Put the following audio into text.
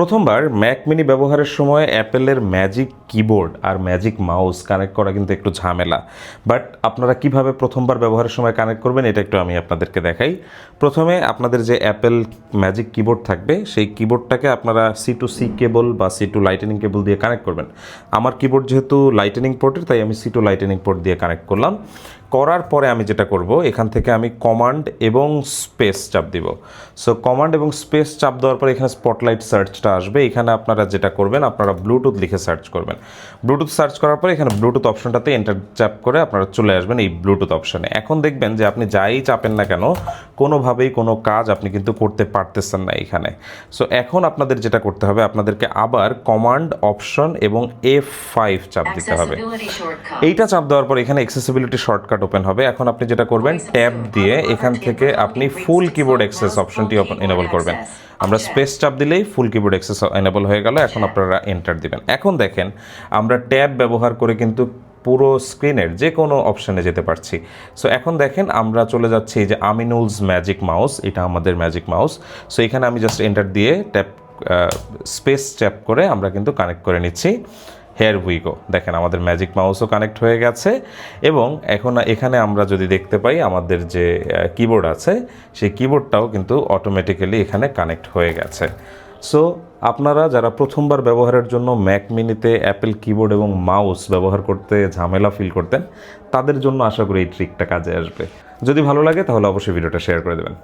প্রথমবার Mac mini ব্যবহারের সময় অ্যাপেলের ম্যাজিক কিবোর্ড আর ম্যাজিক মাউস কানেক্ট করা কিন্তু একটু ঝামেলা। বাট আপনারা কিভাবে প্রথমবার ব্যবহারের সময় কানেক্ট করবেন এটা একটু আমি আপনাদেরকে দেখাই। প্রথমে আপনাদের যে অ্যাপেল ম্যাজিক কিবোর্ড থাকবে সেই কিবোর্ডটাকে আপনারা C2C কেবল বা C2 লাইটেনিং কেবল দিয়ে কানেক্ট করবেন। আমার কিবোর্ড যেহেতু লাইটেনিং পোর্টের তাই আমি C2 লাইটেনিং পোর্ট দিয়ে কানেক্ট করলাম। করার পরে আমি যেটা করব, এখান থেকে আমি কমান্ড এবং স্পেস চাপ দিব। সো কমান্ড এবং স্পেস চাপ দেওয়ার পরে এখানে স্পটলাইট সার্চটা আসবে। এখানে আপনারা যেটা করবেন, আপনারা ব্লুটুথ লিখে সার্চ করবেন। ব্লুটুথ সার্চ করার পরে এখানে ব্লুটুথ অপশনটাতে এন্টার চাপ করে আপনারা চলে আসবেন এই ব্লুটুথ অপশানে। এখন দেখবেন যে আপনি যাই চাপেন না কেন কোনোভাবেই কোনো কাজ আপনি কিন্তু করতে পারতেছেন না এখানে। সো এখন আপনাদের যেটা করতে হবে, আপনাদেরকে আবার কমান্ড অপশন এবং F5 চাপ দিতে হবে। এইটা চাপ দেওয়ার পর এখানে অ্যাক্সেসিবিলিটি শর্টকাট ওপেন হবে। এখন আপনি যেটা করবেন, ট্যাব দিয়ে এখান থেকে আপনি ফুল কিবোর্ড অ্যাক্সেস অপশনটি এনেবল করবেন। আমরা স্পেস চাপ দিলেই ফুল কিবোর্ড অ্যাক্সেস এনেবল হয়ে গেল। এখন আপনারা এন্টার দিবেন। এখন দেখেন আমরা ট্যাব ব্যবহার করে কিন্তু পুরো স্ক্রিনের যে কোনো অপশানে যেতে পারছি। সো এখন দেখেন আমরা চলে যাচ্ছি এই যে আমিনুলস ম্যাজিক মাউস, এটা আমাদের ম্যাজিক মাউস। সো এখানে আমি জাস্ট এন্টার দিয়ে ট্যাপ স্পেস ট্যাপ করে আমরা কিন্তু কানেক্ট করে নিচ্ছি। হেয়ার উই গো, দেখেন আমাদের ম্যাজিক মাউসও কানেক্ট হয়ে গেছে। এবং এখন এখানে আমরা যদি দেখতে পাই আমাদের যে কিবোর্ড আছে সেই কিবোর্ডটাও কিন্তু অটোমেটিক্যালি এখানে কানেক্ট হয়ে গেছে। সো আপনারা যারা প্রথমবার ব্যবহারের জন্য ম্যাক মিনিতে অ্যাপেল কিবোর্ড এবং মাউস ব্যবহার করতে ঝামেলা ফিল করতেন, তাদের জন্য আশা করি এই ট্রিকটা কাজে আসবে। যদি ভালো লাগে তাহলে অবশ্যই ভিডিওটা শেয়ার করে দেবেন।